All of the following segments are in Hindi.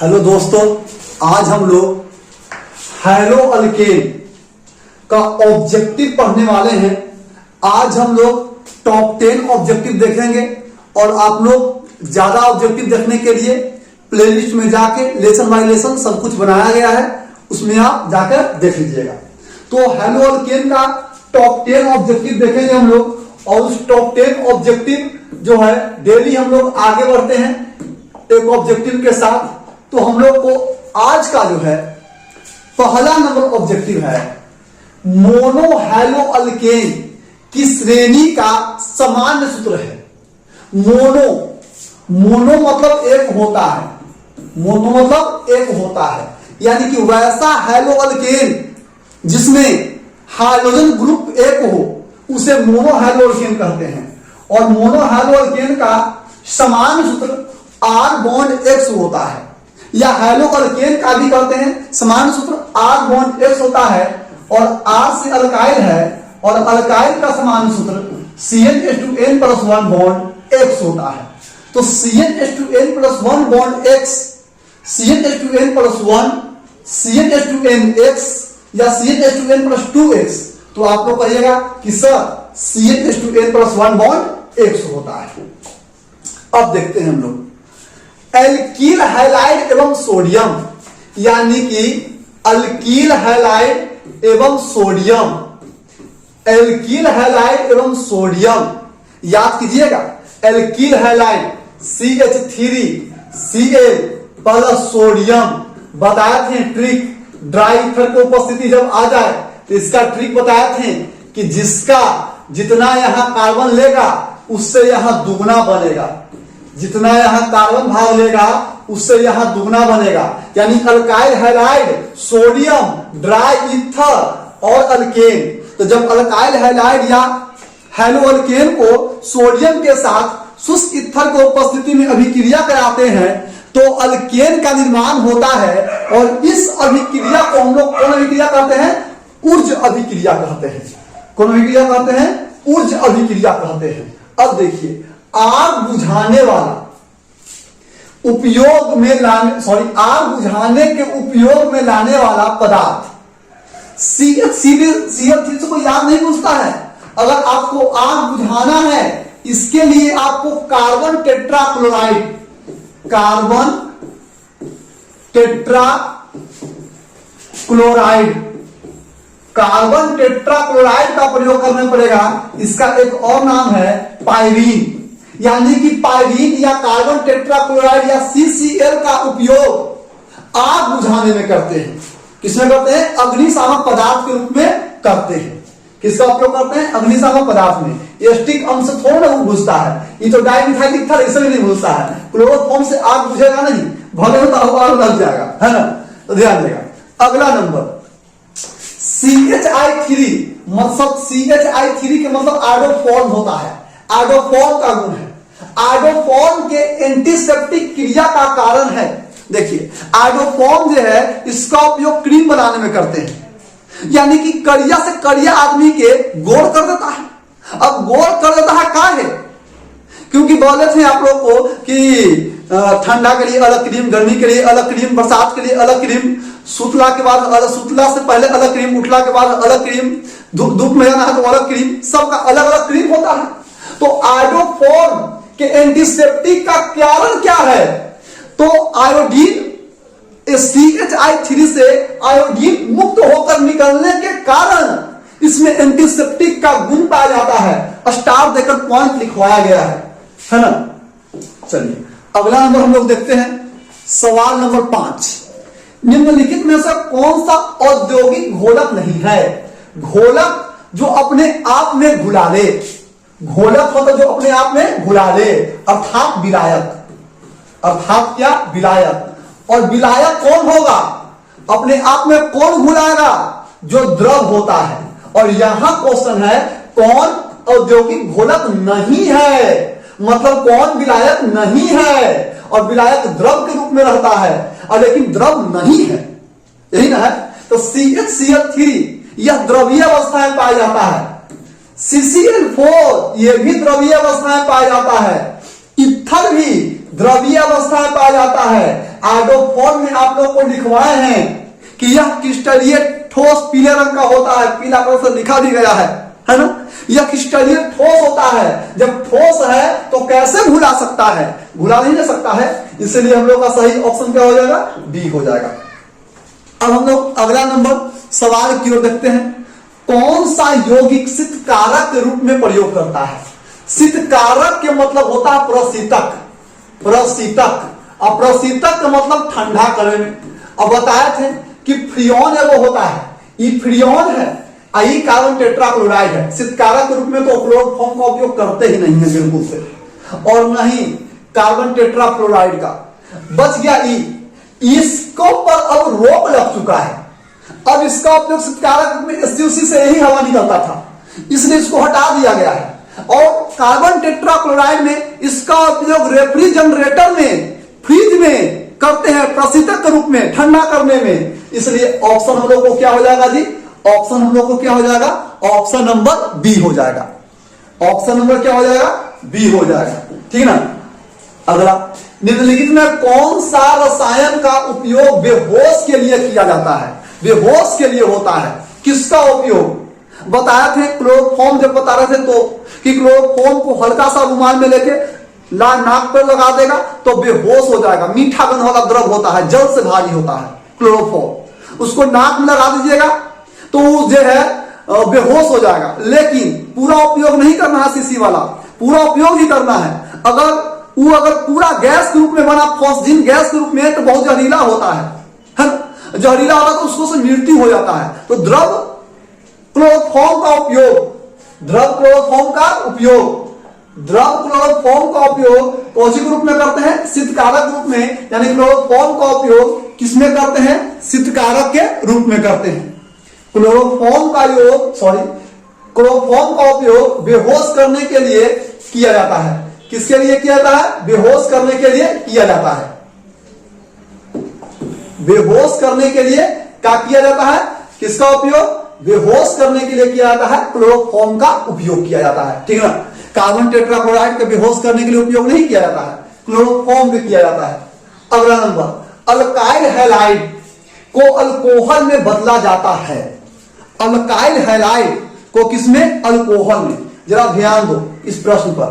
हेलो दोस्तों, आज हम लोग हैलो अल्केन का ऑब्जेक्टिव पढ़ने वाले हैं। आज हम लोग टॉप 10 ऑब्जेक्टिव देखेंगे और आप लोग ज्यादा ऑब्जेक्टिव देखने के लिए प्लेलिस्ट में जाके लेसन बाय लेसन सब कुछ बनाया गया है, उसमें आप जाकर देख लीजिएगा। तो हैलो अल्केन का टॉप 10 ऑब्जेक्टिव देखेंगे हम लोग और उस टॉप 10 ऑब्जेक्टिव जो है डेली हम लोग आगे बढ़ते हैं एक ऑब्जेक्टिव के साथ। तो हम लोग को आज का जो है पहला नंबर ऑब्जेक्टिव है मोनो हैलो अल्केन की श्रेणी का सामान्य सूत्र है। मोनो मतलब एक होता है, मोनो मतलब एक होता है, यानी कि वैसा हैलो अल्केन जिसमें हाइड्रोजन ग्रुप एक हो उसे मोनो हैलो अल्केन कहते हैं। और मोनो हैलो अल्केन का सामान्य सूत्र R बॉन्ड X होता है, या हैलो अल्केन का भी कहते हैं सामान्य सूत्र R बॉन्ड X होता है। और R से अल्काइल है और अल्काइल का सामान्य सूत्र CnH2n+1 बॉन्ड X होता है। तो CnH2n+1 bond X, CnH2n+1, CnH2nX या CnH2n+2X, तो आप लोग कहिएगा कि सर CnH2n+1 बॉन्ड X होता है। अब देखते हैं हम लोग एल्कील हैलाइड एवं सोडियम, यानी कि अल्कील हैलाइड एवं सोडियम, एल्कील हैलाइड एवं सोडियम याद कीजिएगा। एल्कील हैलाइड CH3Cl प्लस सोडियम, बताए थे ट्रिक, ड्राई ईथर की उपस्थिति जब आ जाए तो इसका ट्रिक बताए थे कि जिसका जितना यहां कार्बन लेगा उससे यहां दुगना बनेगा, जितना यहां कार्बन भाग लेगा उससे यहां दुगना बनेगा। यानी alkyl halide, sodium, dry ether और अल्केन। तो जब अल्काइल हैलाइड या हैलो अल्केन को सोडियम के साथ शुष्क ईथर की उपस्थिति में अभिक्रिया कराते हैं तो अल्केन का निर्माण होता है। और इस अभिक्रिया को हम लोग कौन अभिक्रिया कहते हैं? ऊर्ज अभिक्रिया कहते हैं। कौन अभिक्रिया कहते हैं? ऊर्ज अभिक्रिया कहते हैं। अब देखिए, आग बुझाने वाला उपयोग में लाने आग बुझाने के उपयोग में लाने वाला पदार्थ CH3 को याद नहीं पूछता है। अगर आपको आग बुझाना है इसके लिए आपको कार्बन टेट्राक्लोराइड, कार्बन टेट्राक्लोराइड का प्रयोग करना पड़ेगा। इसका एक और नाम है पायरीन, यानी कि पायरीन या कार्बन टेट्राक्लोराइड या CCl का उपयोग आग बुझाने में करते हैं। किसमें करते हैं? अग्निशामक पदार्थ के रूप में करते हैं। किसका उपयोग करते हैं? अग्निशामक पदार्थ में। एस्टिक अंश थोड़ा ना बुझता है, ये तो डाइमिथाइल ईथर इसलिए नहीं बुझता है। क्लोरोफॉर्म से आग बुझेगा नहीं, भले होता हुआ आग लग जाएगा, है ना। तो ध्यान देगा। अगला नंबर CH3, मतलब CH3 के मतलब आइडोफॉर्म होता है, आइडोफॉर्म का गुण है। आइडोफॉर्म के एंटीसेप्टिक क्रिया का कारण है। देखिए, आइडोफॉर्म जो है इसका उपयोग क्रीम बनाने में करते हैं, यानी कि करिया से करिया आदमी के गोर कर देता है। अब गोर कर देता है का है? क्योंकि बोले थे आप लोग को कि ठंडा के लिए अलग क्रीम, गर्मी के लिए अलग क्रीम, बरसात के लिए अलग क्रीम, सुतला के बाद अलग, सुतला से पहले अलग क्रीम, उठला के बाद अलग क्रीम, धूप में जाना है तो अलग क्रीम, सबका अलग अलग क्रीम होता है। तो आइडोफॉर्म के एंटीसेप्टिक का कारण क्या है? तो आयोडीन, CH3 से आयोडीन मुक्त होकर निकलने के कारण इसमें एंटीसेप्टिक का गुण पाया जाता है। स्टार देकर पॉइंट लिखवाया गया है ना। चलिए अगला नंबर हम लोग देखते हैं। सवाल नंबर 5, निम्नलिखित में से कौन सा औद्योगिक घोलक नहीं है? घोलक जो अपने आप में घुला ले, घोलक मतलब जो अपने आप में घुला ले, अर्थात विलायक। अर्थात क्या? विलायक। और विलायक कौन होगा? अपने आप में कौन घुलाएगा? जो द्रव होता है। और यहां क्वेश्चन है कौन औद्योगिक घोलक नहीं है, मतलब कौन विलायक नहीं है। और विलायक द्रव के रूप में रहता है और लेकिन द्रव नहीं है, यही ना है। तो CHCl3 यह द्रवीय अवस्था में पाया जाता है। CCl4 यह भी द्रवीय अवस्था में पाया जाता है। ईथर भी द्रवीय अवस्था में पाया जाता है, आडोफॉन में आप लोग को लिखवाए हैं कि यह क्रिस्टलीय ठोस पीले रंग का होता है, पीला कलर से लिखा भी गया है ना। यह क्रिस्टलीय ठोस होता है, जब ठोस है तो कैसे घुला सकता है, घुला नहीं जा सकता है, इसलिए हम लोग का सही ऑप्शन क्या हो जाएगा, बी हो जाएगा। अब हम लोग अगला नंबर सवाल की ओर देखते हैं। कौन सा यौगिक शीत कारक के रूप में प्रयोग करता है? शीत कारक के मतलब होता है प्रशीतक, प्रशीतक। और प्रशीतक का मतलब ठंडा करने में। अब बताए थे कि फ्रियोन है वो होता है, ये फ्रियोन है, आई कार्बन टेट्राक्लोराइड है। शीत कारक के रूप में तो क्लोरोफॉर्म का उपयोग करते ही नहीं है बिल्कुल से, और नहीं कार्बन टेट्राक्लोराइड का। बच गया ई, इसको पर अब रोक लग चुका है। अब इसका उपयोग शीत कारक में SUC से ही हवा निकलता था, इसलिए इसको हटा दिया गया है। और कार्बन टेट्राक्लोराइड में इसका उपयोग रेफ्रिजरेटर में, फ्रिज में करते हैं प्रशीतक के रूप में, ठंडा करने में। इसलिए ऑप्शन हम लोग को क्या हो जाएगा जी, ऑप्शन हम लोग को क्या हो जाएगा, ऑप्शन नंबर बी हो जाएगा। ऑप्शन नंबर क्या हो जाएगा, बी हो जाएगा, ठीक है ना। अगला, निम्नलिखित में कौन सा रसायन का उपयोग बेहोश के लिए किया जाता है? बेहोश के लिए होता है, किसका उपयोग बताया थे? क्लोरोफॉर्म जब बता रहे थे तो कि क्लोरोफॉर्म को हल्का सा रुमाल में लेके नाक पर लगा देगा तो बेहोश हो जाएगा। मीठा गंध वाला द्रव होता है, जल से भारी होता है क्लोरोफॉर्म, उसको नाक में लगा दीजिएगा तो जो है बेहोश हो जाएगा। लेकिन पूरा उपयोग नहीं करना है शीशी वाला, पूरा उपयोग ही करना है। अगर पूरा गैस के रूप में बना, फॉस्फिन गैस के रूप में, तो बहुत जहरीला होता है जहरीला होता है तो उसको से मृत्यु हो जाता है। तो द्रव क्लोरोफॉर्म का उपयोग, द्रव क्लोरोफॉर्म का उपयोग कौन के रूप में करते हैं? शीत कारक रूप में, यानी क्लोरोफॉर्म का उपयोग किसमें करते हैं? शीत कारक के रूप में करते हैं। क्लोरोफॉर्म का उपयोग बेहोश करने के लिए किया जाता है। किसके लिए किया जाता है? बेहोश करने के लिए किया जाता है। बेहोश करने के लिए क्या किया जाता है? किसका उपयोग? बेहोश करने के लिए किया जाता है, क्लोरोफॉर्म का उपयोग किया जाता है, ठीक है ना। कार्बन टेट्राक्लोराइड का बेहोश करने के लिए उपयोग नहीं किया जाता है, क्लोरोफॉर्म में किया जाता है। अगला नंबर, अल्काइल हैलाइड को अल्कोहल में बदला जाता है। अल्काइल हैलाइड को किसमें? अल्कोहल में। जरा ध्यान दो इस प्रश्न पर।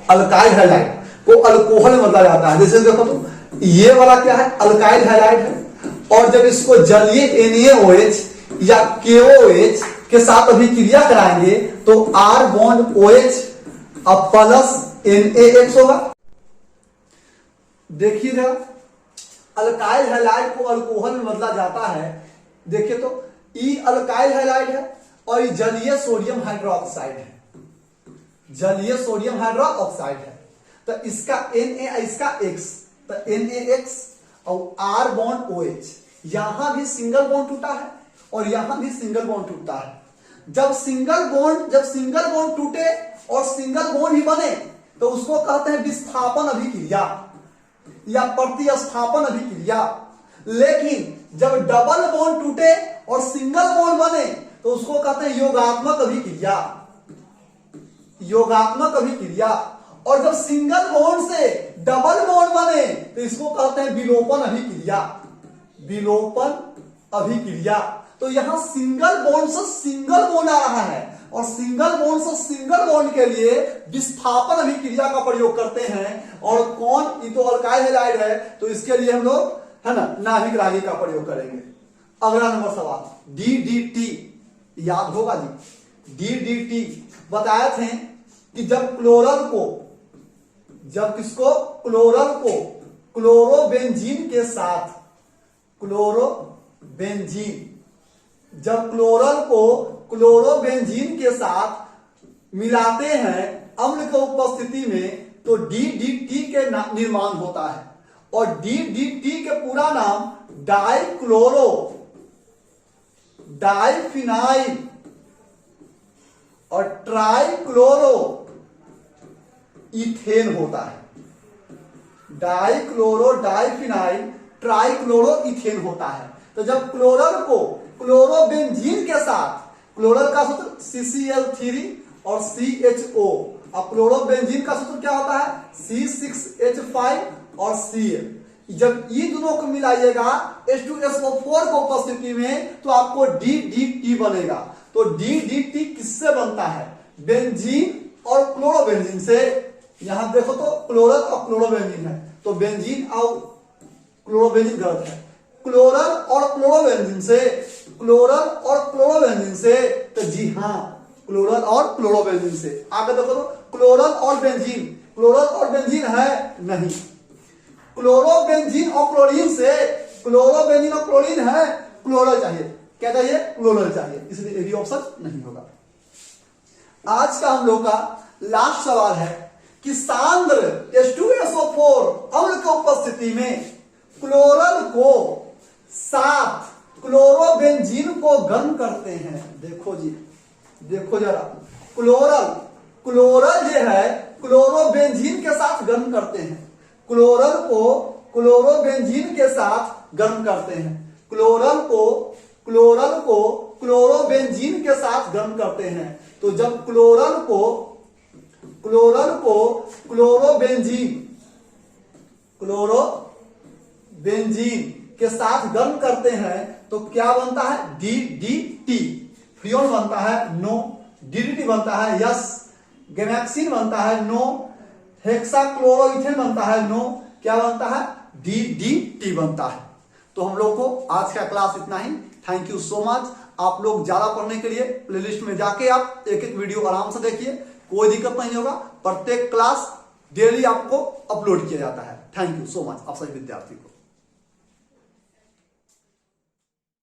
अल्काइल हैलाइड को अल्कोहल में बदला जाता है। जैसे देखो तो ये वाला क्या है? अल्काइल हैलाइड है, और जब इसको जलीय NaOH या KOH के साथ अभिक्रिया कराएंगे तो R बॉन्ड OH अब प्लस NaX होगा। देखिए जरा, अल्काइल हैलाइड को अल्कोहल में बदला जाता है। देखिए तो ई अल्काइल हैलाइड है और ये जलीय सोडियम हाइड्रोक्साइड है, जलीय सोडियम हाइड्रोक्साइड है। तो इसका Na, इसका X, तो NaX और R बॉन्ड OH, यहां भी सिंगल बॉन्ड टूटा है और यहां भी सिंगल बॉन्ड टूटा है। जब सिंगल बॉन्ड टूटे और सिंगल बॉन्ड ही बने तो उसको कहते हैं विस्थापन अभिक्रिया या प्रतिस्थापन अभिक्रिया। लेकिन जब डबल बॉन्ड टूटे और सिंगल बॉन्ड बने तो उसको कहते हैं योगात्मक अभिक्रिया, योगात्मक अभिक्रिया। और जब सिंगल बॉन्ड से डबल बॉन्ड बने तो इसको कहते हैं विलोपन अभिक्रिया, विलोपन अभिक्रिया। तो यहां सिंगल बॉन्ड से सिंगल बॉन्ड आ रहा है और सिंगल बॉन्ड से सिंगल बॉन्ड के लिए विस्थापन अभिक्रिया का प्रयोग करते हैं। और कौन? ये तो अल्काइल हैलाइड है, तो इसके लिए हम लोग है ना नाभिक रागी का प्रयोग करेंगे। अगला नंबर सवाल, DDT याद होगा जी। DDT बताए थे कि जब क्लोरल को, जब किसको? क्लोरल को क्लोरोबेंजीन के साथ, क्लोरोबेंजीन, जब क्लोरल को क्लोरोबेंजीन के साथ मिलाते हैं अम्ल की उपस्थिति में तो DDT के निर्माण होता है। और DDT के पूरा नाम डाइक्लोरो, डाइफिनाइल और ट्राइक्लोरो इथेन होता है। डाइक्लोरो, डाइफिनाइल, ट्राइक्लोरो इथेन होता है। तो जब क्लोरल को क्लोरोबेंजीन के साथ, क्लोरल का सूत्र CCl3 और CHO, अब क्लोरोबेंजीन का सूत्र क्या होता है? C6H5 और Cl। जब ये दोनों को मिलाइएगा H2SO4 को उपस्थिति में तो आपको DDT बनेगा। तो DDT किससे बनता है? बेंजीन और क्लोरोबेंजीन से। यहां देखो तो क्लोरल और क्लोरोबेंजीन है, तो बेंजीन और क्लोरोबेंजीन गलत है। क्लोरल और क्लोरोबेंजीन से, क्लोरल और क्लोरोबेंजीन से, तो जी हाँ क्लोरल और क्लोरोबेंजीन से। आगे देखो तो क्लोरल और बेंजीन, क्लोरल और बेंजीन है नहीं। क्लोरोबेंजीन और क्लोरीन से, क्लोरोबेंजीन और क्लोरीन है, क्लोरल चाहिए। क्या चाहिए? क्लोरल चाहिए, इसलिए ये भी ऑप्शन नहीं होगा। आज का हम लोग का लास्ट सवाल है कि सांद्र H2SO4 अम्ल की उपस्थिति में क्लोरल को साथ क्लोरोबेंजीन को गर्म करते हैं। देखो जी, देखो जरा, क्लोरल जो है क्लोरोबेंजीन के साथ गर्म करते हैं। क्लोरल को क्लोरोबेंजीन के साथ गर्म करते हैं। क्लोरल को क्लोरोबेंजीन के साथ गर्म करते हैं। तो जब क्लोरल को क्लोरोबेंजीन के साथ गर्म करते हैं तो क्या बनता है? DDT। फ्रियोन बनता है? नो। DDT बनता है? यस। गैमेक्सिन बनता है? नो। हेक्साक्लोरोइथेन बनता है? नो। क्या बनता है? DDT बनता है। तो हम लोग को आज का क्लास इतना ही। Thank you so much. आप लोग ज्यादा पढ़ने के लिए प्लेलिस्ट में जाके आप एक एक वीडियो आराम से देखिए, कोई दिक्कत नहीं होगा। प्रत्येक क्लास डेली आपको अपलोड किया जाता है। थैंक यू सो मच आप सभी विद्यार्थी को।